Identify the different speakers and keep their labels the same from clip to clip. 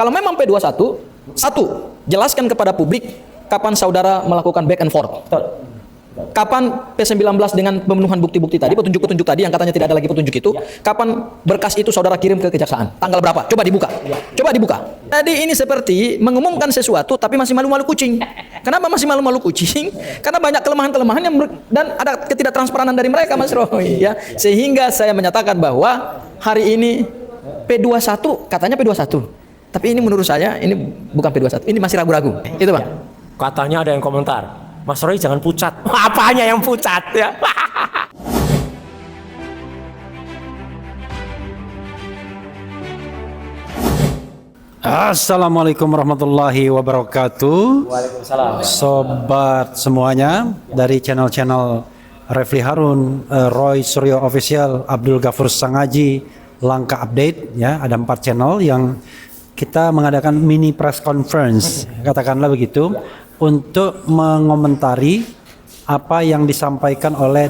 Speaker 1: Kalau memang P21, satu, jelaskan kepada publik kapan saudara melakukan back and forth. Kapan P19 dengan pemenuhan bukti-bukti tadi, petunjuk-petunjuk tadi yang katanya tidak ada lagi petunjuk itu, kapan berkas itu saudara kirim ke kejaksaan? Tanggal berapa? Coba dibuka. Coba dibuka. Tadi ini seperti mengumumkan sesuatu tapi masih malu-malu kucing. Kenapa masih malu-malu kucing? Karena banyak kelemahan-kelemahan yang dan ada ketidaktransparan dari mereka, Mas Roy, ya. Sehingga saya menyatakan bahwa hari ini P21 katanya P21. Tapi ini menurut saya ini bukan P21. Ini masih ragu-ragu. Itu, Bang.
Speaker 2: Katanya ada yang komentar, Mas Roy jangan pucat. Apanya yang pucat ya?
Speaker 3: Assalamualaikum warahmatullahi wabarakatuh.
Speaker 2: Waalaikumsalam.
Speaker 3: Sobat semuanya dari channel-channel Refli Harun, Roy Suryo Official, Abdul Ghafur Sangaji, Langkah Update, ya, ada 4 channel yang kita mengadakan mini press conference, katakanlah begitu, untuk mengomentari apa yang disampaikan oleh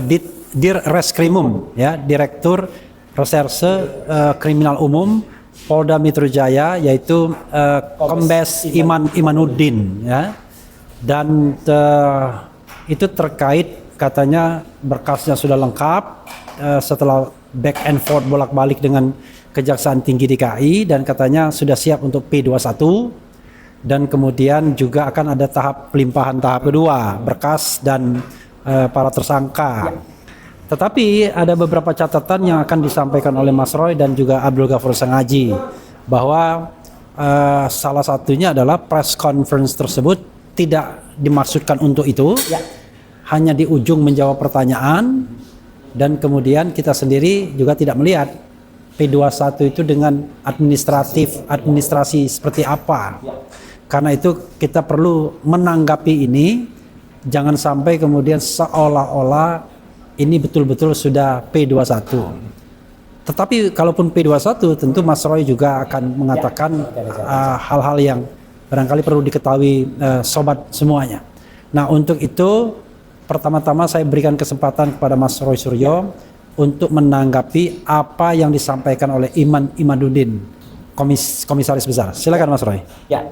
Speaker 3: Dir Reskrimum, ya, Direktur Reserse Kriminal Umum Polda Metro Jaya, yaitu Kombes Imanuddin, ya, dan itu terkait katanya berkasnya sudah lengkap setelah back and forth bolak-balik dengan Kejaksaan Tinggi DKI, dan katanya sudah siap untuk P21, dan kemudian juga akan ada tahap pelimpahan tahap kedua berkas dan para tersangka. Tetapi ada beberapa catatan yang akan disampaikan oleh Mas Roy dan juga Abdul Ghafur Sangaji, bahwa salah satunya adalah press conference tersebut tidak dimaksudkan untuk itu, hanya di ujung menjawab pertanyaan, dan kemudian kita sendiri juga tidak melihat P21 itu dengan administrasi seperti apa. Karena itu kita perlu menanggapi ini, jangan sampai kemudian seolah-olah ini betul-betul sudah P21. Tetapi kalaupun P21, tentu Mas Roy juga akan mengatakan hal-hal yang barangkali perlu diketahui sobat semuanya. Nah, untuk itu pertama-tama saya berikan kesempatan kepada Mas Roy Suryo untuk menanggapi apa yang disampaikan oleh Imanuddin, Komisaris Besar. Silakan Mas Roy.
Speaker 2: Ya.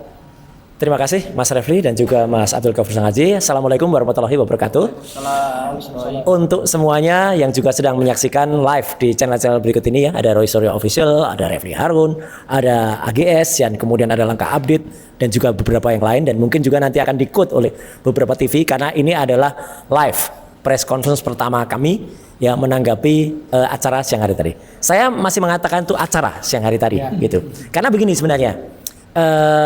Speaker 2: Terima kasih Mas Refli dan juga Mas Abdul Ghafur Sangaji. Assalamualaikum warahmatullahi wabarakatuh. Untuk semuanya yang juga sedang menyaksikan live di channel-channel berikut ini, ya, ada Roy Suryo Official, ada Refli Harun, ada AGS, dan kemudian ada Langkah Update, dan juga beberapa yang lain, dan mungkin juga nanti akan di-quote oleh beberapa TV, karena ini adalah live press conference pertama kami, ya, menanggapi acara siang hari tadi. Saya masih mengatakan itu acara siang hari tadi, gitu. Karena begini sebenarnya.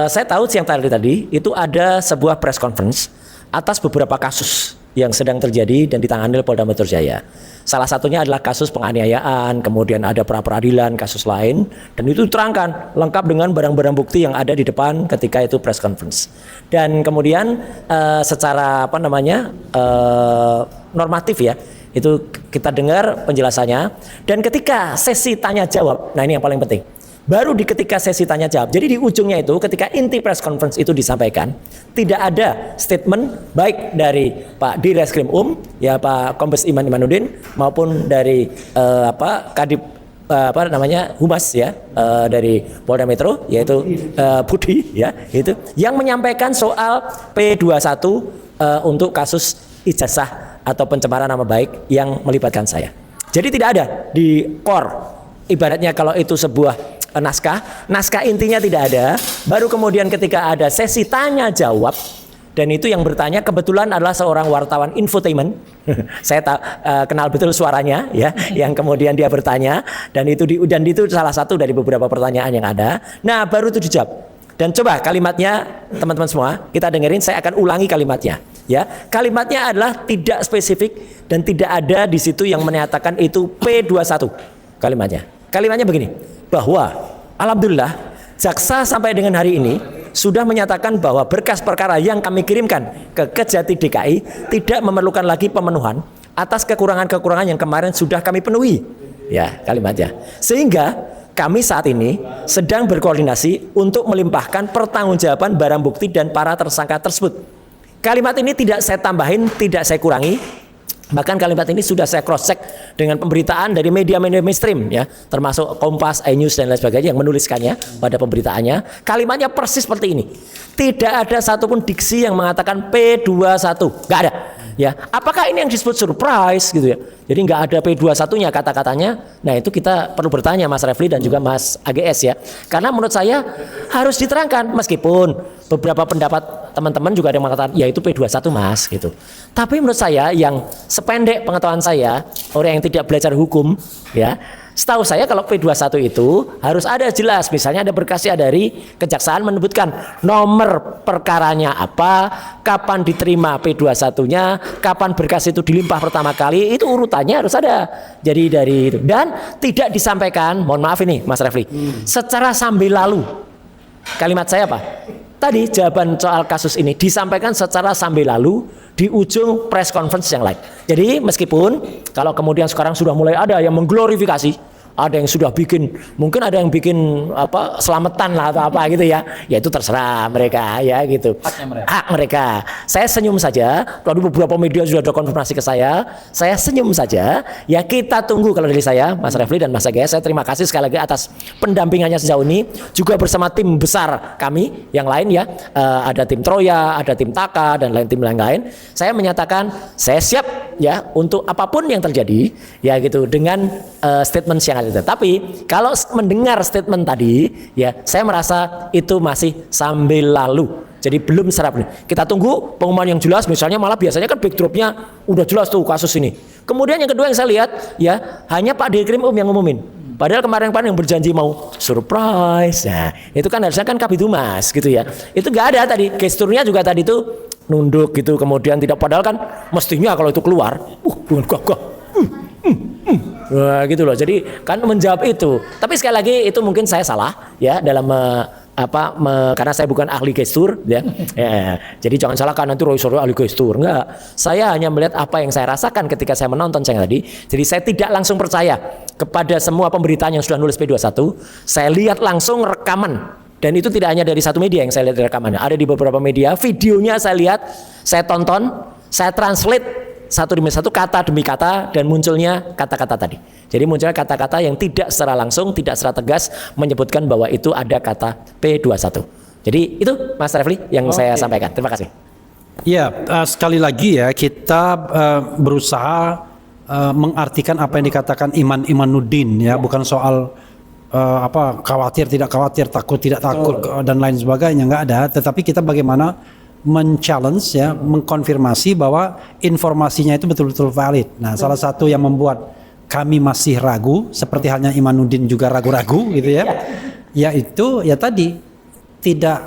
Speaker 2: Saya tahu siang tadi itu ada sebuah press conference atas beberapa kasus yang sedang terjadi dan ditangani oleh Polda Metro Jaya. Salah satunya adalah kasus penganiayaan, kemudian ada pra-peradilan, kasus lain, dan itu diterangkan lengkap dengan barang-barang bukti yang ada di depan ketika itu press conference. Dan kemudian secara normatif, ya, itu kita dengar penjelasannya, dan ketika sesi tanya jawab, nah ini yang paling penting. Baru di ketika sesi tanya jawab, jadi di ujungnya itu ketika inti press conference itu disampaikan, tidak ada statement baik dari Pak Direskrim ya, Pak Kombes Imanuddin, maupun dari Kadip Humas, ya, dari Polda Metro, yaitu Budi, ya, itu yang menyampaikan soal P21 untuk kasus ijazah atau pencemaran nama baik yang melibatkan saya. Jadi tidak ada di core, ibaratnya kalau itu sebuah naskah intinya tidak ada. Baru kemudian ketika ada sesi tanya jawab, dan itu yang bertanya kebetulan adalah seorang wartawan infotainment. Saya kenal betul suaranya, ya, yang kemudian dia bertanya, dan itu salah satu dari beberapa pertanyaan yang ada. Nah, baru itu dijawab. Dan coba kalimatnya teman-teman semua kita dengerin, saya akan ulangi kalimatnya, ya. Kalimatnya adalah tidak spesifik dan tidak ada di situ yang menyatakan itu P21. Kalimatnya begini, bahwa alhamdulillah jaksa sampai dengan hari ini sudah menyatakan bahwa berkas perkara yang kami kirimkan ke Kejati DKI tidak memerlukan lagi pemenuhan atas kekurangan-kekurangan yang kemarin sudah kami penuhi, ya, kalimatnya. Sehingga kami saat ini sedang berkoordinasi untuk melimpahkan pertanggungjawaban barang bukti dan para tersangka tersebut. Kalimat ini tidak saya tambahin, tidak saya kurangi. Bahkan kalimat ini sudah saya cross check dengan pemberitaan dari media-media mainstream ya, termasuk Kompas, iNews dan lain sebagainya yang menuliskannya pada pemberitaannya. Kalimatnya persis seperti ini. Tidak ada satupun diksi yang mengatakan P21, nggak ada. Ya, apakah ini yang disebut surprise gitu ya? Jadi nggak ada P21-nya kata-katanya. Nah itu kita perlu bertanya Mas Refli dan juga Mas AGS ya. Karena menurut saya harus diterangkan meskipun beberapa pendapat teman-teman juga ada yang mengatakan ya itu P21 Mas gitu. Tapi menurut saya yang sependek pengetahuan saya, orang yang tidak belajar hukum ya, setahu saya kalau P21 itu harus ada jelas, misalnya ada berkasnya dari kejaksaan menyebutkan nomor perkaranya apa, kapan diterima P21-nya, kapan berkas itu dilimpah pertama kali, itu urutannya harus ada. Jadi dari itu, dan tidak disampaikan, mohon maaf ini Mas Refli, secara sambil lalu. Kalimat saya apa? Tadi jawaban soal kasus ini disampaikan secara sambil lalu di ujung press conference yang lain. Jadi meskipun kalau kemudian sekarang sudah mulai ada yang mengglorifikasi, ada yang sudah bikin, mungkin ada yang bikin apa selamatan lah atau apa gitu ya, ya itu terserah mereka ya gitu, hak mereka. Saya senyum saja. Tadi beberapa media sudah ada konfirmasi ke saya senyum saja. Ya kita tunggu kalau dari saya, Mas Refli dan Mas AGS, saya terima kasih sekali lagi atas pendampingannya sejauh ini, juga bersama tim besar kami yang lain ya, ada tim Troya, ada tim Taka dan lain tim lain-lain. Saya menyatakan saya siap ya untuk apapun yang terjadi ya gitu dengan statement yang ada. Tapi kalau mendengar statement tadi ya saya merasa itu masih sambil lalu. Jadi belum serap. Kita tunggu pengumuman yang jelas, misalnya malah biasanya kan backdropnya udah jelas tuh kasus ini. Kemudian yang kedua yang saya lihat ya hanya Pak Dirkrim yang ngumumin. Padahal kemarin-kemarin yang berjanji mau surprise. Nah, itu kan harusnya kan Kabid Humas gitu ya. Itu nggak ada tadi. Gesturnya juga tadi tuh nunduk gitu, kemudian tidak, padahal kan mestinya kalau itu keluar, gagah. Wah, gitu loh. Jadi kan menjawab itu. Tapi sekali lagi itu mungkin saya salah ya dalam karena saya bukan ahli gestur ya. Ya. Jadi jangan salahkan nanti Roy Suryo ahli gestur. Enggak. Saya hanya melihat apa yang saya rasakan ketika saya menonton yang tadi. Jadi saya tidak langsung percaya kepada semua pemberitaan yang sudah nulis P21. Saya lihat langsung rekaman. Dan itu tidak hanya dari satu media yang saya lihat rekamannya. Ada di beberapa media, videonya saya lihat, saya tonton, saya translate satu demi satu, kata demi kata, dan munculnya kata-kata tadi. Jadi munculnya kata-kata yang tidak secara langsung, tidak secara tegas menyebutkan bahwa itu ada kata P21. Jadi itu Mas Refli yang saya sampaikan. Terima kasih.
Speaker 3: Ya, sekali lagi ya kita berusaha mengartikan apa yang dikatakan Imanuddin ya, bukan soal khawatir tidak khawatir, takut tidak takut dan lain sebagainya, nggak ada. Tetapi kita bagaimana men-challenge ya, mengkonfirmasi bahwa informasinya itu betul-betul valid. Nah, salah satu yang membuat kami masih ragu, seperti halnya Imanuddin juga ragu-ragu gitu ya, yaitu ya tadi tidak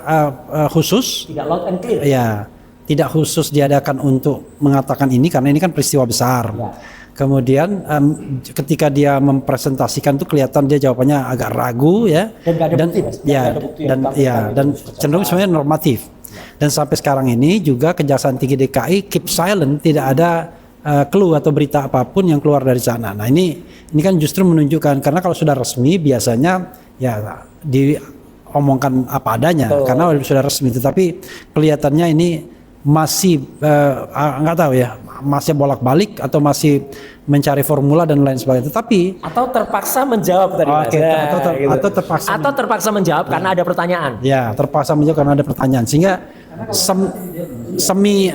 Speaker 3: khusus,
Speaker 2: tidak loud and clear.
Speaker 3: Ya, tidak khusus diadakan untuk mengatakan ini karena ini kan peristiwa besar. Ya. Kemudian ketika dia mempresentasikan tuh kelihatan dia jawabannya agak ragu ya, dan cenderung sebenarnya normatif. Dan sampai sekarang ini juga Kejaksaan Tinggi DKI keep silent, tidak ada clue atau berita apapun yang keluar dari sana. Nah ini kan justru menunjukkan, karena kalau sudah resmi biasanya ya diomongkan apa adanya. Betul. Karena sudah resmi. Tetapi kelihatannya ini masih nggak tahu ya, masih bolak-balik atau masih mencari formula dan lain sebagainya. Tetapi
Speaker 2: atau terpaksa menjawab tadi. Atau terpaksa menjawab karena ada pertanyaan.
Speaker 3: Ya, terpaksa menjawab karena ada pertanyaan, sehingga semi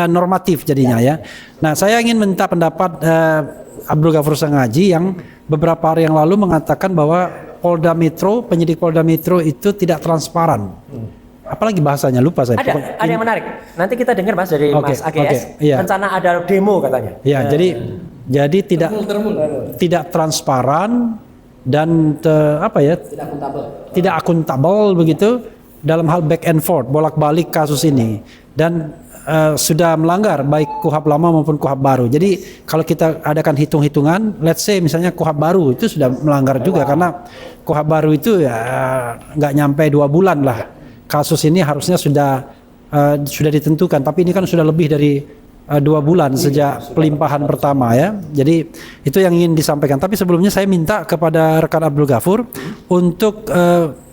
Speaker 3: normatif jadinya ya. Nah, saya ingin minta pendapat Abdul Ghafur Sangaji yang beberapa hari yang lalu mengatakan bahwa Polda Metro, penyidik Polda Metro itu tidak transparan. Apalagi bahasanya lupa saya.
Speaker 2: Ada yang menarik. Nanti kita dengar Mas dari Mas AGS.
Speaker 3: Iya.
Speaker 2: Rencana ada demo katanya.
Speaker 3: Ya, jadi tidak transparan dan tidak akuntabel begitu dalam hal back and forth, bolak-balik kasus ini, dan sudah melanggar baik KUHP lama maupun KUHP baru. Jadi kalau kita adakan hitung-hitungan, let's say misalnya KUHP baru itu sudah melanggar juga, karena KUHP baru itu ya nggak nyampe 2 bulan lah. Kasus ini harusnya sudah ditentukan, tapi ini kan sudah lebih dari 2 bulan sejak pelimpahan pertama ya. Jadi itu yang ingin disampaikan. Tapi sebelumnya saya minta kepada rekan Abdul Ghafur untuk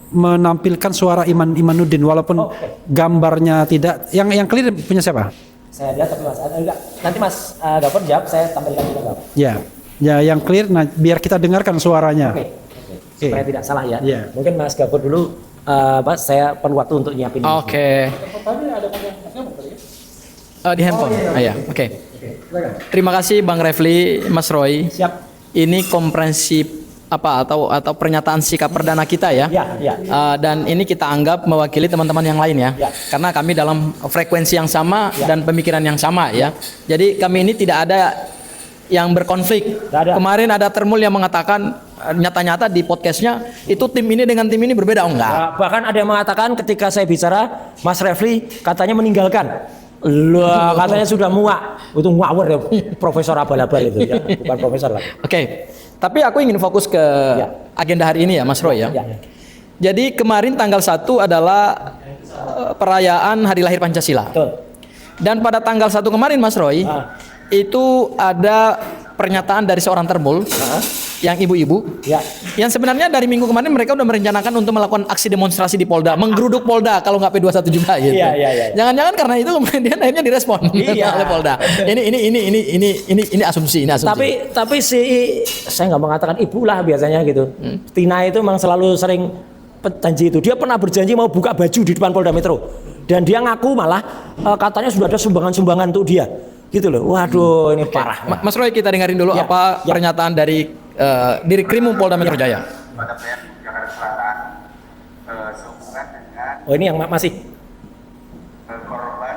Speaker 3: menampilkan suara Imanuddin walaupun gambarnya tidak. Yang clear punya siapa?
Speaker 2: Saya lihat tapi Mas, enggak. Nanti Mas Gafur jawab, saya tampilkan juga Gafur.
Speaker 3: Ya, ya yang clear. Nah, biar kita dengarkan suaranya.
Speaker 2: Oke. Supaya tidak salah ya.
Speaker 3: Iya.
Speaker 2: Mungkin Mas Gafur dulu, Mas, saya perlu waktu untuk nyiapin.
Speaker 1: Oke. Di handphone. Ya, oke. Terima kasih Bang Refli, Mas Roy.
Speaker 2: Siap.
Speaker 1: Ini komprehensif atau pernyataan sikap perdana kita ya.
Speaker 2: Ya.
Speaker 1: Dan ini kita anggap mewakili teman-teman yang lain ya.
Speaker 2: Ya.
Speaker 1: Karena kami dalam frekuensi yang sama
Speaker 2: Ya.
Speaker 1: dan pemikiran yang sama ya. Jadi kami ini tidak ada yang berkonflik.
Speaker 2: Tidak ada.
Speaker 1: Kemarin ada Termul yang mengatakan nyata-nyata di podcastnya itu tim ini dengan tim ini berbeda. Oh enggak.
Speaker 2: Bahkan ada yang mengatakan ketika saya bicara, Mas Refli katanya meninggalkan. Lah, katanya sudah muak. Itu ngawur ya, Profesor abal-abal itu ya, bukan profesor lagi.
Speaker 1: Oke. Tapi aku ingin fokus ke agenda hari ini ya Mas Roy ya. Jadi kemarin tanggal 1 adalah perayaan Hari Lahir Pancasila.
Speaker 2: Betul.
Speaker 1: Dan pada tanggal 1 kemarin Mas Roy, itu ada pernyataan dari seorang Termul yang ibu-ibu
Speaker 2: Ya.
Speaker 1: yang sebenarnya dari minggu kemarin mereka udah merencanakan untuk melakukan aksi demonstrasi di Polda, menggeruduk Polda kalau nggak P21 juga gitu.
Speaker 2: Iya.
Speaker 1: Jangan-jangan karena itu kemudian akhirnya direspon
Speaker 2: Iya.
Speaker 1: oleh Polda. Ini asumsi.
Speaker 2: Tapi saya nggak mengatakan ibu lah biasanya gitu. Tina itu memang selalu sering janji itu. Dia pernah berjanji mau buka baju di depan Polda Metro. Dan dia ngaku malah katanya sudah ada sumbangan-sumbangan untuk dia. Gitu loh. Waduh, ini parah.
Speaker 1: Mas Roy, kita dengerin dulu pernyataan dari Dirkrimum Polda Metro Jaya.
Speaker 4: Pada pihak Jakarta Selatan sehubungan dengan
Speaker 2: Oh, ini yang masih
Speaker 4: korban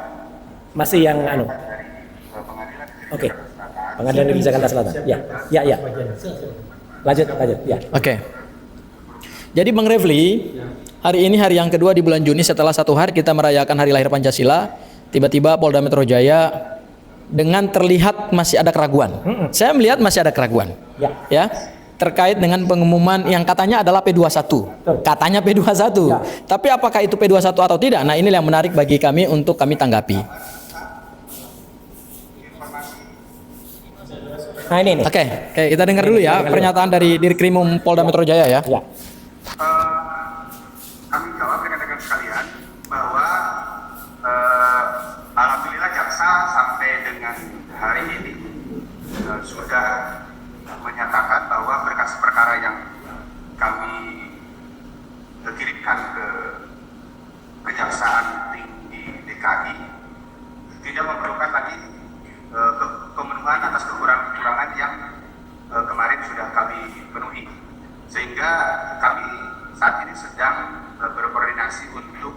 Speaker 2: masih yang anu.
Speaker 4: dari pengadilan negeri
Speaker 2: Oke.
Speaker 4: Jakarta Selatan.
Speaker 2: Pengadilan Negeri Jakarta Selatan. Ya. Lanjut ya.
Speaker 1: Oke. Jadi Bang Refli, hari ini hari yang kedua di bulan Juni setelah 1 hari kita merayakan Hari Lahir Pancasila. Tiba-tiba Polda Metro Jaya dengan terlihat masih ada keraguan. Saya melihat masih ada keraguan. Ya. Terkait dengan pengumuman yang katanya adalah P21. Katanya P21. Tapi apakah itu P21 atau tidak? Nah, ini yang menarik bagi kami untuk kami tanggapi.
Speaker 2: Nah, ini.
Speaker 1: Oke, kita dengar dulu ya pernyataan dari Dirkrimum Polda Metro Jaya ya.
Speaker 2: Ya.
Speaker 4: Kami jawab rekan-rekan sekalian bahwa alhamdulillah jaksa sampai dengan hari ini sudah menyatakan bahwa berkas perkara yang kami kirimkan ke Kejaksaan Tinggi DKI tidak memerlukan lagi pemenuhan atas kekurangan yang kemarin sudah kami penuhi, sehingga kami saat ini sedang berkoordinasi untuk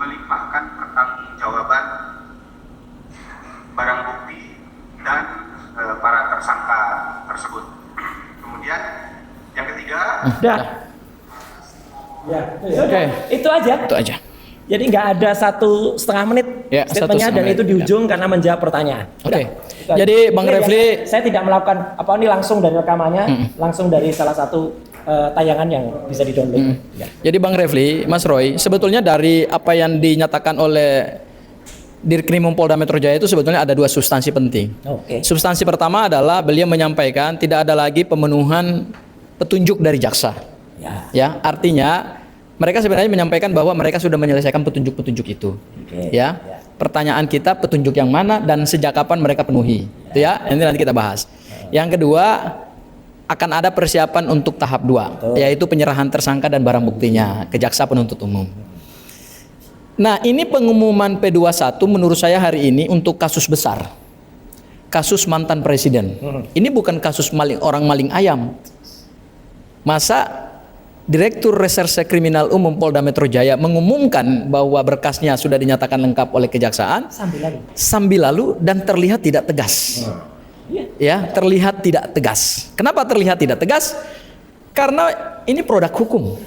Speaker 4: melimpahkan pertanggungjawaban barang bukti dan para tersangka tersebut. Kemudian yang ketiga,
Speaker 1: Oke.
Speaker 2: Itu aja.
Speaker 1: Itu aja.
Speaker 2: Jadi nggak ada 1,5 menit
Speaker 1: Ya,
Speaker 2: statementnya
Speaker 1: 1,5
Speaker 2: dan
Speaker 1: menit.
Speaker 2: itu di ujung karena menjawab pertanyaan.
Speaker 1: Oke.
Speaker 2: Udah. Itu aja.
Speaker 1: Jadi Bang
Speaker 2: Ini
Speaker 1: Refli,
Speaker 2: saya tidak melakukan ini langsung dari rekamannya, langsung dari salah satu tayangan yang bisa di-download. Ya.
Speaker 1: jadi Bang Refli, Mas Roy, sebetulnya dari apa yang dinyatakan oleh Dirkrimum Polda Metro Jaya itu sebetulnya ada 2 substansi penting.
Speaker 2: Oke.
Speaker 1: Substansi pertama adalah beliau menyampaikan tidak ada lagi pemenuhan petunjuk dari jaksa. Ya, artinya mereka sebenarnya menyampaikan bahwa mereka sudah menyelesaikan petunjuk-petunjuk itu.
Speaker 2: Oke.
Speaker 1: Ya. Pertanyaan kita petunjuk yang mana dan sejak kapan mereka penuhi. Itu ya. Nanti kita bahas. Yang kedua, akan ada persiapan untuk tahap 2, yaitu penyerahan tersangka dan barang buktinya ke jaksa penuntut umum. Nah, ini pengumuman P21 menurut saya hari ini untuk kasus besar. Kasus mantan presiden. Ini bukan kasus orang maling ayam. Masa Direktur Reserse Kriminal Umum Polda Metro Jaya mengumumkan bahwa berkasnya sudah dinyatakan lengkap oleh kejaksaan sambil lalu dan terlihat tidak tegas. Ya, terlihat tidak tegas. Kenapa terlihat tidak tegas? Karena ini produk hukum.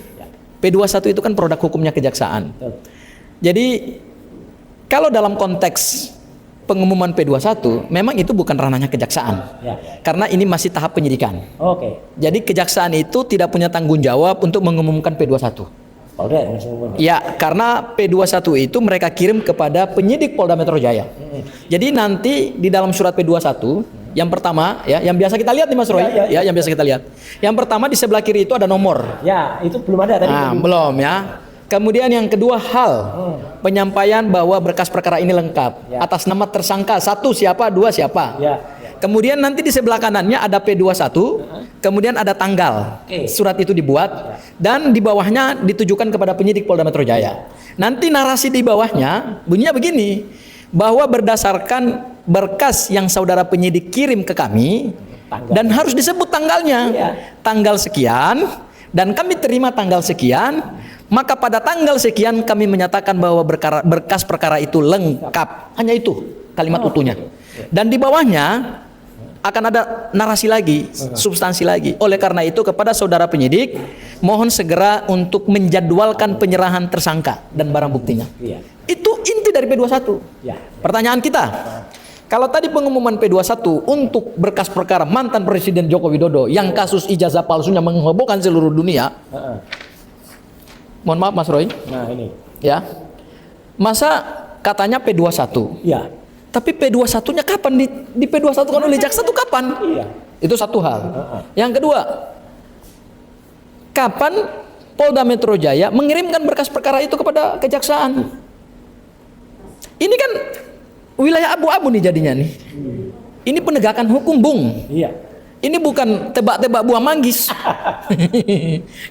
Speaker 1: P21 itu kan produk hukumnya kejaksaan. Jadi kalau dalam konteks pengumuman P21 memang itu bukan ranahnya kejaksaan. Karena ini masih tahap penyidikan.
Speaker 2: Oke.
Speaker 1: Jadi kejaksaan itu tidak punya tanggung jawab untuk mengumumkan P21. Ya, karena P21 itu mereka kirim kepada penyidik Polda Metro Jaya. Jadi nanti di dalam surat P21 yang pertama ya, yang biasa kita lihat nih Mas Roy, ya, yang biasa kita lihat. Yang pertama di sebelah kiri itu ada nomor.
Speaker 2: Ya, itu belum ada tadi.
Speaker 1: Nah, belum ya. Kemudian yang kedua hal penyampaian bahwa berkas perkara ini lengkap atas nama tersangka satu siapa, dua siapa. Kemudian nanti di sebelah kanannya ada P21, kemudian ada tanggal surat itu dibuat dan di bawahnya ditujukan kepada penyidik Polda Metro Jaya. Nanti narasi di bawahnya bunyinya begini, bahwa berdasarkan berkas yang saudara penyidik kirim ke kami dan harus disebut tanggalnya, tanggal sekian dan kami terima tanggal sekian. Maka pada tanggal sekian kami menyatakan bahwa berkas perkara itu lengkap. Hanya itu kalimat utuhnya. Dan di bawahnya akan ada narasi lagi, substansi lagi. Oleh karena itu kepada saudara penyidik, mohon segera untuk menjadwalkan penyerahan tersangka dan barang buktinya. Itu inti dari P21. Pertanyaan kita, kalau tadi pengumuman P21 untuk berkas perkara mantan Presiden Joko Widodo yang kasus ijazah palsunya menghebohkan seluruh dunia. Mohon maaf Mas Roy.
Speaker 2: Nah ini.
Speaker 1: Ya. Masa katanya P21.
Speaker 2: Iya.
Speaker 1: Tapi P21-nya kapan di P21 kan oleh jaksa itu kapan?
Speaker 2: Iya.
Speaker 1: Itu satu hal. Yang kedua, kapan Polda Metro Jaya mengirimkan berkas perkara itu kepada kejaksaan? Ini kan wilayah abu-abu nih jadinya nih. Ini penegakan hukum, Bung.
Speaker 2: Iya.
Speaker 1: Ini bukan tebak-tebak buah manggis.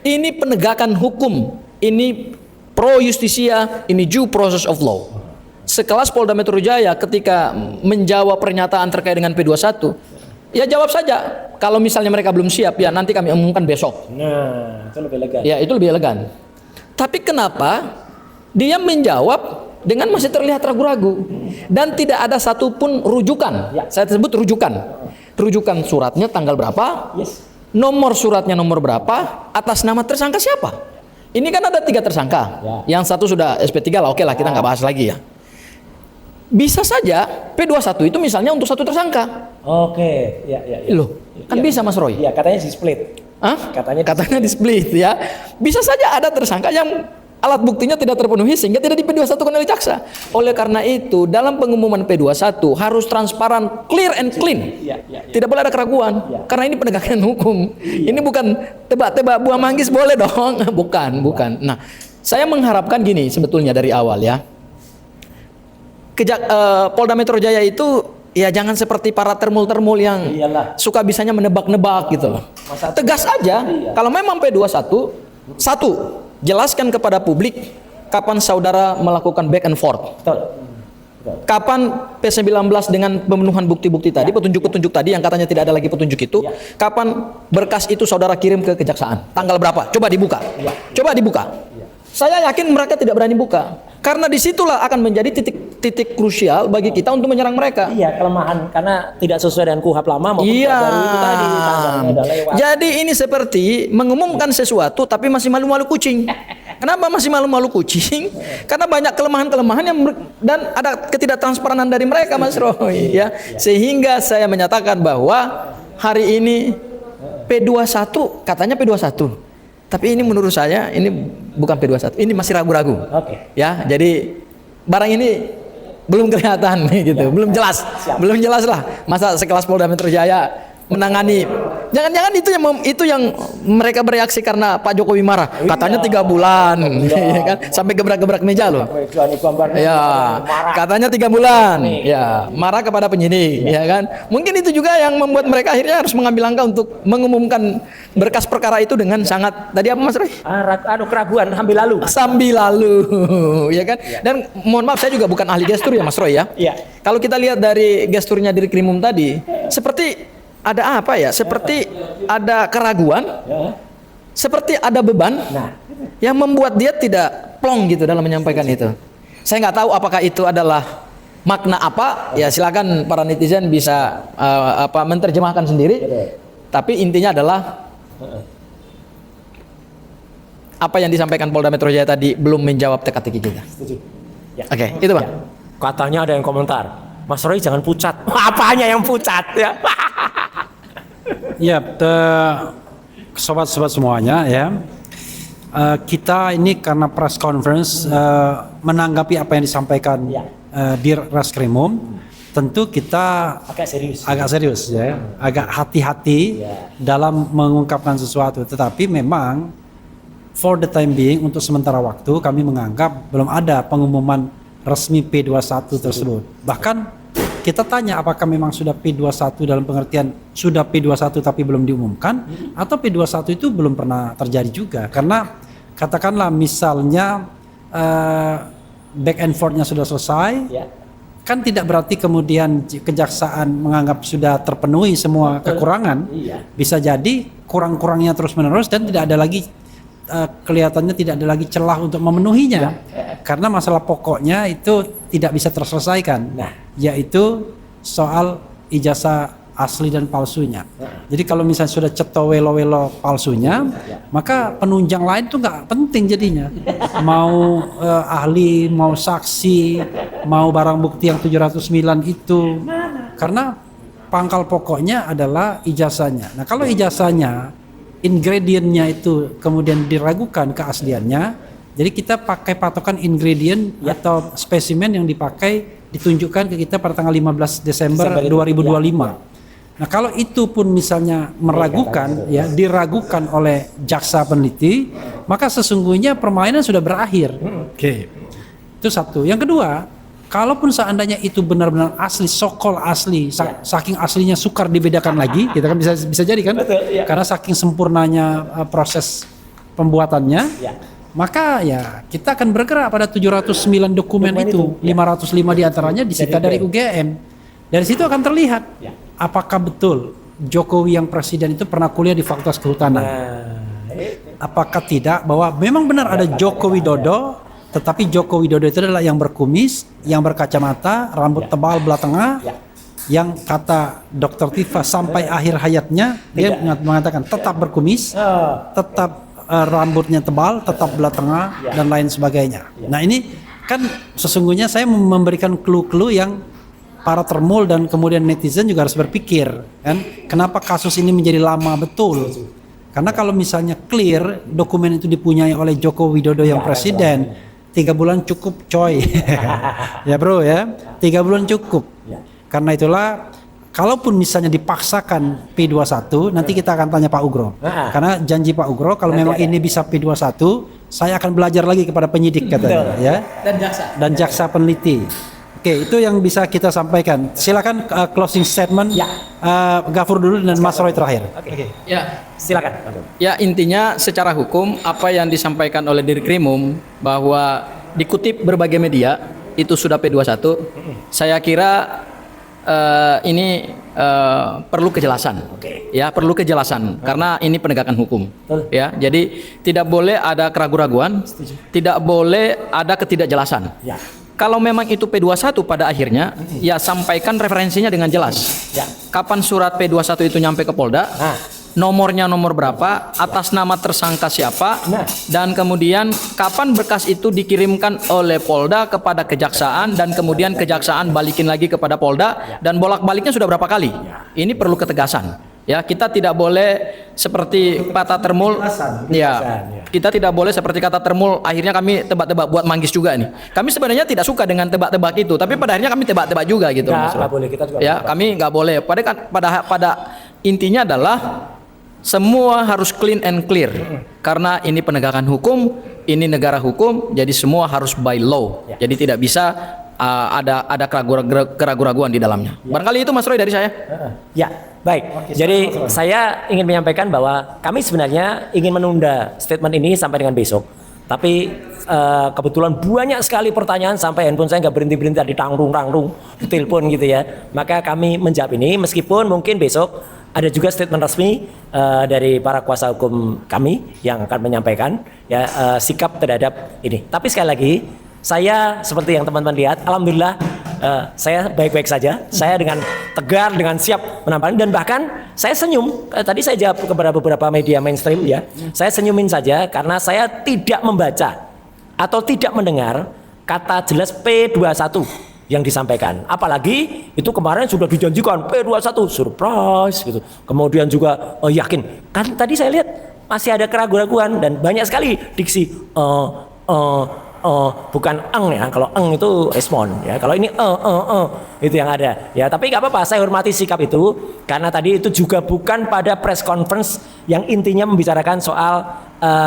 Speaker 1: Ini penegakan hukum. Ini pro justisia, ini due process of law. Sekelas Polda Metro Jaya ketika menjawab pernyataan terkait dengan P21, ya jawab saja. Kalau misalnya mereka belum siap, ya nanti kami umumkan besok.
Speaker 2: Nah, itu lebih elegan.
Speaker 1: Ya, itu lebih elegan. Tapi kenapa dia menjawab dengan masih terlihat ragu-ragu dan tidak ada satupun rujukan. Saya sebut rujukan. Rujukan suratnya tanggal berapa? Nomor suratnya nomor berapa? Atas nama tersangka siapa? Ini kan ada 3 tersangka. Yang satu sudah SP3 lah, oke lah kita nggak bahas lagi ya. Bisa saja P21 itu misalnya untuk satu tersangka.
Speaker 2: Oke, ya.
Speaker 1: Loh, kan bisa Mas Roy.
Speaker 2: Iya, katanya di split.
Speaker 1: Hah?
Speaker 2: Katanya
Speaker 1: di split ya. Bisa saja ada tersangka yang alat buktinya tidak terpenuhi sehingga tidak di P21 oleh jaksa. Oleh karena itu dalam pengumuman P21 harus transparan, clear and clean. Tidak boleh ada keraguan. Karena ini penegakan hukum. Ini bukan tebak-tebak buah manggis boleh dong. Bukan. Nah, saya mengharapkan gini sebetulnya dari awal ya. Polda Metro Jaya itu ya jangan seperti para termul-termul yang suka bisanya menebak-nebak gitu loh. Tegas aja. Kalau memang P21, satu, jelaskan kepada publik kapan saudara melakukan back and forth. Kapan P19 dengan pemenuhan bukti-bukti tadi, petunjuk-petunjuk tadi yang katanya tidak ada lagi petunjuk itu, kapan berkas itu saudara kirim ke kejaksaan? Tanggal berapa? Coba dibuka. Coba dibuka. Saya yakin mereka tidak berani buka. Karena disitulah akan menjadi titik krusial bagi kita untuk menyerang mereka.
Speaker 2: Iya, kelemahan karena tidak sesuai dengan KUHP lama maupun baru itu tadi tanggalnya udah lewat.
Speaker 1: Jadi ini seperti mengumumkan sesuatu tapi masih malu-malu kucing. Kenapa masih malu-malu kucing? Karena banyak kelemahan-kelemahan yang dan ada ketidaktransparan dari mereka, Mas Roy ya. Sehingga saya menyatakan bahwa hari ini P21 katanya P21. Tapi ini menurut saya ini bukan P21, ini masih ragu-ragu. Ya, jadi barang ini belum kelihatan gitu, belum jelas. Belum jelas lah. Masa sekelas Polda Metro Jaya menangani, jangan-jangan itu yang mereka bereaksi karena Pak Jokowi marah. Katanya 3 bulan, ya kan? Sampai gebrak-gebrak meja loh. Ya, katanya 3 bulan. Ya, marah kepada penyidik, ya kan? Mungkin itu juga yang membuat mereka akhirnya harus mengambil langkah untuk mengumumkan berkas perkara itu dengan sangat tadi apa Mas Roy?
Speaker 2: Keraguan sambil lalu,
Speaker 1: ya kan? Dan mohon maaf saya juga bukan ahli gestur ya Mas Roy ya. Kalau kita lihat dari gesturnya Dirkrimum tadi, seperti ada apa ya? Seperti ada keraguan, seperti ada beban yang membuat dia tidak plong gitu dalam menyampaikan itu. Saya nggak tahu apakah itu adalah makna apa. Ya silakan para netizen bisa menerjemahkan sendiri. Tapi intinya adalah apa yang disampaikan Polda Metro Jaya tadi belum menjawab teka-teki kita. Oke, itu Bang.
Speaker 2: Katanya ada yang komentar, Mas Roy jangan pucat. Apanya yang pucat ya?
Speaker 3: Ya, sobat-sobat semuanya ya. Kita ini karena press conference menanggapi apa yang disampaikan di Reskrimum, tentu kita agak serius ya, agak hati-hati dalam mengungkapkan sesuatu. Tetapi memang for the time being untuk sementara waktu kami menganggap belum ada pengumuman resmi P21 tersebut. Bahkan kita tanya apakah memang sudah P21 dalam pengertian sudah P21 tapi belum diumumkan, atau P21 itu belum pernah terjadi juga. Karena katakanlah misalnya back and forth-nya sudah selesai, kan tidak berarti kemudian kejaksaan menganggap sudah terpenuhi semua kekurangan. Bisa jadi kurang-kurangnya terus-menerus dan tidak ada lagi kelihatannya tidak ada lagi celah untuk memenuhinya, karena masalah pokoknya itu tidak bisa terselesaikan, yaitu soal ijazah asli dan palsunya. Jadi kalau misalnya sudah ceto welo-welo palsunya, maka penunjang lain tuh nggak penting jadinya. Mau ahli, mau saksi, mau barang bukti yang 709 itu, karena pangkal pokoknya adalah ijazahnya. Nah kalau ijazahnya ingredientnya itu kemudian diragukan keasliannya, jadi kita pakai patokan ingredient atau spesimen yang dipakai ditunjukkan ke kita pada tanggal 15 Desember 2025. Nah kalau itu pun misalnya meragukan, diragukan oleh jaksa peneliti, maka sesungguhnya permainan sudah berakhir. Itu satu. Yang kedua, kalaupun seandainya itu benar-benar asli, sokol asli, saking aslinya sukar dibedakan lagi, kita kan bisa jadi kan? Karena saking sempurnanya proses pembuatannya, maka ya kita akan bergerak pada 709 dokumen itu, 505 diantaranya disita dari UGM. Dari situ akan terlihat apakah betul Jokowi yang presiden itu pernah kuliah di Fakultas Kehutanan. Apakah tidak bahwa memang benar ada Joko Widodo, tetapi Joko Widodo itu adalah yang berkumis, yang berkacamata, rambut tebal belah tengah, yang kata Dr. Tifa sampai akhir hayatnya dia mengatakan tetap berkumis, tetap rambutnya tebal, tetap belah tengah dan lain sebagainya. Nah ini kan sesungguhnya saya memberikan clue-clue yang para termul dan kemudian netizen juga harus berpikir kan, kenapa kasus ini menjadi lama betul? Karena kalau misalnya clear dokumen itu dipunyai oleh Joko Widodo yang presiden, 3 bulan cukup coy. Ya bro ya, 3 bulan cukup. Karena itulah kalaupun misalnya dipaksakan P21, nanti kita akan tanya Pak Ugro. Karena janji Pak Ugro kalau memang ini bisa P21, saya akan belajar lagi kepada penyidik katanya ya. Dan jaksa peneliti. Oke, itu yang bisa kita sampaikan. Silakan closing statement Gafur dulu dan Mas Roy terakhir.
Speaker 1: Ya,
Speaker 2: Silakan.
Speaker 1: ya intinya secara hukum apa yang disampaikan oleh Dirkrimum bahwa dikutip berbagai media itu sudah P21. Saya kira ini perlu kejelasan. Ya, perlu kejelasan karena ini penegakan hukum. Ya, jadi tidak boleh ada keraguan-raguan, tidak boleh ada ketidakjelasan. Kalau memang itu P21 pada akhirnya, ya sampaikan referensinya dengan jelas. Kapan surat P21 itu nyampe ke Polda, nomornya nomor berapa, atas nama tersangka siapa, dan kemudian kapan berkas itu dikirimkan oleh Polda kepada kejaksaan, dan kemudian kejaksaan balikin lagi kepada Polda, dan bolak-baliknya sudah berapa kali. Ini perlu ketegasan. Ya, kita tidak boleh seperti kata termul, kita tidak boleh seperti kata termul. Akhirnya kami tebak-tebak buat manggis juga nih. Kami sebenarnya tidak suka dengan tebak-tebak itu, tapi pada akhirnya kami tebak-tebak juga gitu.
Speaker 2: Nggak boleh, kita juga
Speaker 1: ya, kami nggak boleh. Pada intinya adalah semua harus clean and clear, karena ini penegakan hukum, ini negara hukum, jadi semua harus by law. Jadi tidak bisa ada keraguan-raguan di dalamnya. Barangkali itu Mas Roy dari saya.
Speaker 2: Ya, baik. Jadi saya ingin menyampaikan bahwa kami sebenarnya ingin menunda statement ini sampai dengan besok. Tapi kebetulan banyak sekali pertanyaan sampai handphone saya nggak berhenti-berhenti di tangrung-tangrung, di telepon gitu ya. Maka kami menjawab ini meskipun mungkin besok ada juga statement resmi dari para kuasa hukum kami yang akan menyampaikan ya sikap terhadap ini. Tapi sekali lagi saya seperti yang teman-teman lihat, alhamdulillah saya baik-baik saja. Saya dengan tegar, dengan siap menampani, dan bahkan saya senyum. Tadi saya jawab kepada beberapa media mainstream ya. Saya senyumin saja karena saya tidak membaca atau tidak mendengar kata jelas P21 yang disampaikan. Apalagi itu kemarin sudah dijanjikan P21 surprise gitu. Kemudian juga yakin. Kan tadi saya lihat masih ada keraguan-raguan dan banyak sekali diksi bukan eng ya. Kalau eng itu respon ya. Kalau ini itu yang ada ya. Tapi nggak apa-apa, saya hormati sikap itu karena tadi itu juga bukan pada press conference yang intinya membicarakan soal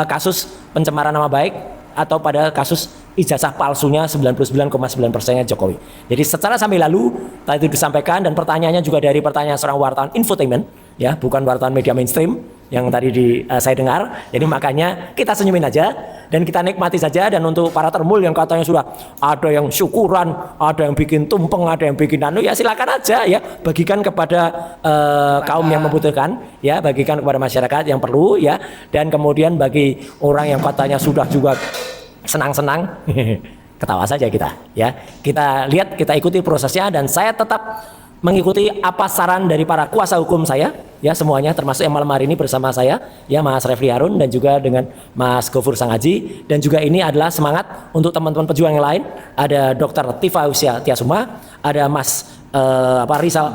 Speaker 2: kasus pencemaran nama baik atau pada kasus ijazah palsunya 99,9%-nya Jokowi. Jadi secara sampai lalu tadi itu disampaikan dan pertanyaannya juga dari pertanyaan seorang wartawan infotainment ya, bukan wartawan media mainstream yang tadi saya dengar. Jadi makanya kita senyumin aja dan kita nikmati saja. Dan untuk para termul yang katanya sudah ada yang syukuran, ada yang bikin tumpeng, ada yang bikin ya silakan aja ya, bagikan kepada kaum yang membutuhkan ya, bagikan kepada masyarakat yang perlu ya. Dan kemudian bagi orang yang katanya sudah juga senang-senang ketawa saja kita ya. Kita lihat, kita ikuti prosesnya dan saya tetap mengikuti apa saran dari para kuasa hukum saya ya, semuanya termasuk yang malam hari ini bersama saya ya, Mas Refli Harun dan juga dengan Mas Gofur Sanghaji. Dan juga ini adalah semangat untuk teman-teman pejuang yang lain. Ada Dr. Tifa Usia Tiasuma, ada Mas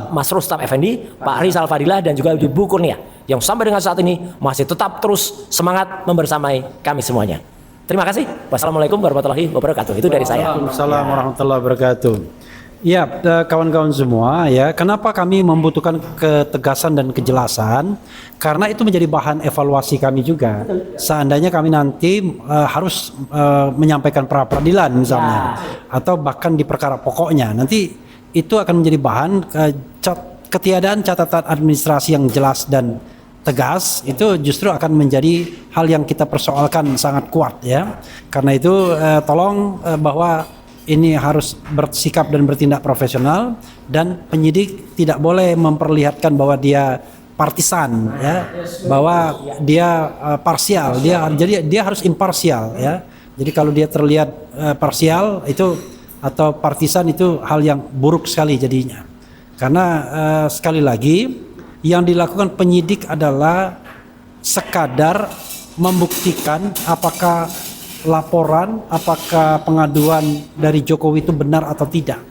Speaker 2: Mas Rustam Effendi, Pak Rizal Fadilah dan juga Ibu Kurnia yang sampai dengan saat ini masih tetap terus semangat membersamai kami semuanya. Terima kasih. Wassalamualaikum warahmatullahi wabarakatuh. Itu dari saya.
Speaker 3: Waalaikumsalam warahmatullahi wabarakatuh. Ya, kawan-kawan semua ya, kenapa kami membutuhkan ketegasan dan kejelasan? Karena itu menjadi bahan evaluasi kami juga. Seandainya kami nanti harus menyampaikan pra peradilan misalnya, atau bahkan di perkara pokoknya, nanti itu akan menjadi bahan ketiadaan catatan administrasi yang jelas dan tegas itu justru akan menjadi hal yang kita persoalkan sangat kuat ya. Karena itu tolong bahwa ini harus bersikap dan bertindak profesional, dan penyidik tidak boleh memperlihatkan bahwa dia partisan ya, bahwa dia parsial, dia harus imparsial ya. Jadi kalau dia terlihat parsial itu atau partisan itu hal yang buruk sekali jadinya. Karena sekali lagi yang dilakukan penyidik adalah sekadar membuktikan apakah laporan, apakah pengaduan dari Jokowi itu benar atau tidak.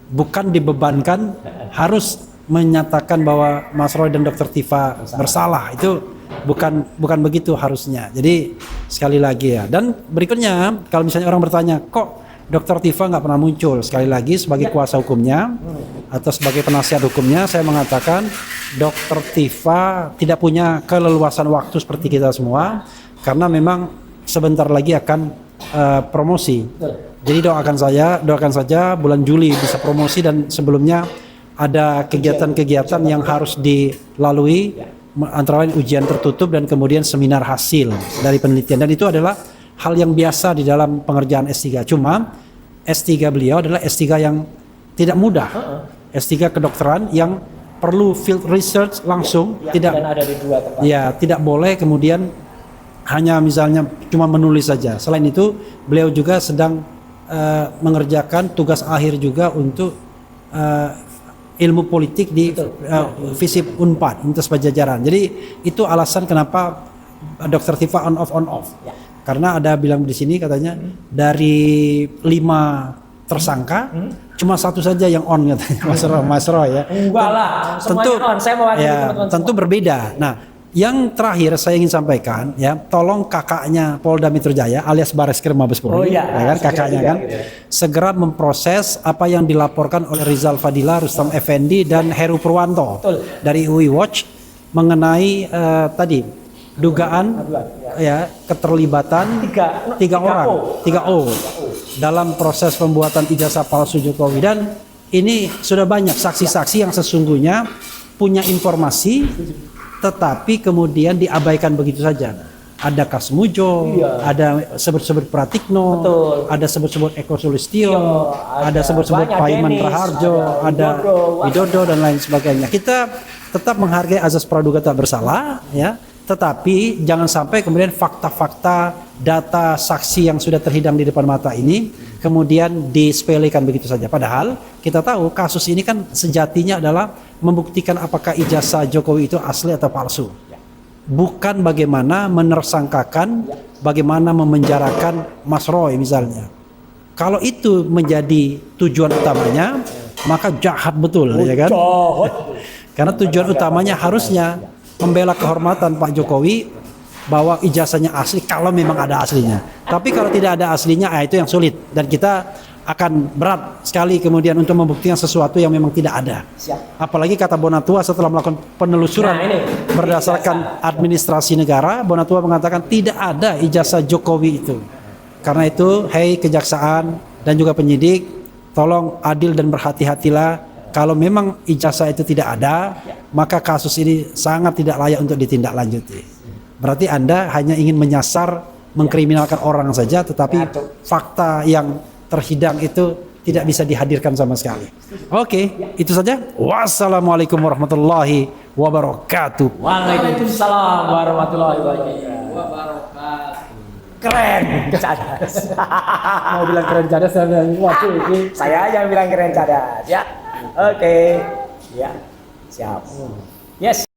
Speaker 3: Bukan dibebankan harus menyatakan bahwa Mas Roy dan Dr. Tifa bersalah. Itu bukan begitu harusnya. Jadi sekali lagi ya. Dan berikutnya kalau misalnya orang bertanya, kok Dr. Tifa nggak pernah muncul? Sekali lagi sebagai kuasa hukumnya atau sebagai penasihat hukumnya, saya mengatakan Dr. Tifa tidak punya keleluasan waktu seperti kita semua, karena memang sebentar lagi akan promosi. Jadi doakan saja bulan Juli bisa promosi, dan sebelumnya ada kegiatan-kegiatan yang harus dilalui, antara lain ujian tertutup dan kemudian seminar hasil dari penelitian, dan itu adalah hal yang biasa di dalam pengerjaan S3. Cuma S3 beliau adalah S3 yang tidak mudah. S3 kedokteran yang perlu field research langsung, tidak ada di dua tempat. Ya, tidak boleh kemudian hanya misalnya cuma menulis saja. Selain itu, beliau juga sedang mengerjakan tugas akhir juga untuk ilmu politik di FISIP Unpad, Universitas Pajajaran. Jadi itu alasan kenapa Dr. Tifa on off. Karena ada bilang di sini katanya dari 5 tersangka cuma satu saja yang on katanya, Mas Roy ya.
Speaker 2: Enggak lah,
Speaker 3: tentu
Speaker 2: on. Saya mewakili teman-teman
Speaker 3: tentu
Speaker 2: semua.
Speaker 3: Berbeda. Nah, yang terakhir saya ingin sampaikan ya, tolong kakaknya Polda Metro Jaya alias Bareskrim Mabes Polri, ya kan, kakaknya kan, segera memproses apa yang dilaporkan oleh Rizal Fadilah, Rustam Effendi dan Heru Purwanto dari UI Watch mengenai tadi dugaan ya keterlibatan tiga O dalam proses pembuatan ijazah palsu Jokowi. Dan ini sudah banyak saksi-saksi yang sesungguhnya punya informasi tetapi kemudian diabaikan begitu saja. Ada Kasmujo, ada sebut-sebut Pratikno, ada sebut-sebut Eko Sulistyo, ada sebut-sebut Paiman Raharjo, ada Widodo dan lain sebagainya. Kita tetap menghargai azas praduga tak bersalah ya. Tetapi jangan sampai kemudian fakta-fakta, data, saksi yang sudah terhidang di depan mata ini kemudian disepelekan begitu saja. Padahal kita tahu kasus ini kan sejatinya adalah membuktikan apakah ijazah Jokowi itu asli atau palsu. Bukan bagaimana menersangkakan, bagaimana memenjarakan Mas Roy misalnya. Kalau itu menjadi tujuan utamanya, maka jahat betul ya kan? Karena tujuan utamanya harusnya membela kehormatan Pak Jokowi bahwa ijazahnya asli kalau memang ada aslinya. Tapi kalau tidak ada aslinya, itu yang sulit dan kita akan berat sekali kemudian untuk membuktikan sesuatu yang memang tidak ada. Apalagi kata Bonatua setelah melakukan penelusuran berdasarkan administrasi negara, Bonatua mengatakan tidak ada ijazah Jokowi itu. Karena itu, hei kejaksaan dan juga penyidik, tolong adil dan berhati-hatilah. Kalau memang ijazah itu tidak ada, maka kasus ini sangat tidak layak untuk ditindaklanjuti. Berarti Anda hanya ingin menyasar, mengkriminalkan orang saja, tetapi fakta yang terhidang itu tidak bisa dihadirkan sama sekali. Oke, itu saja. Wassalamualaikum warahmatullahi wabarakatuh.
Speaker 2: Waalaikumsalam warahmatullahi wabarakatuh. Keren, cadas.
Speaker 3: Mau bilang keren cadas, saya bilang waduh ini.
Speaker 2: Saya aja yang bilang keren cadas. Ya, oke. Ya, siap. Yes.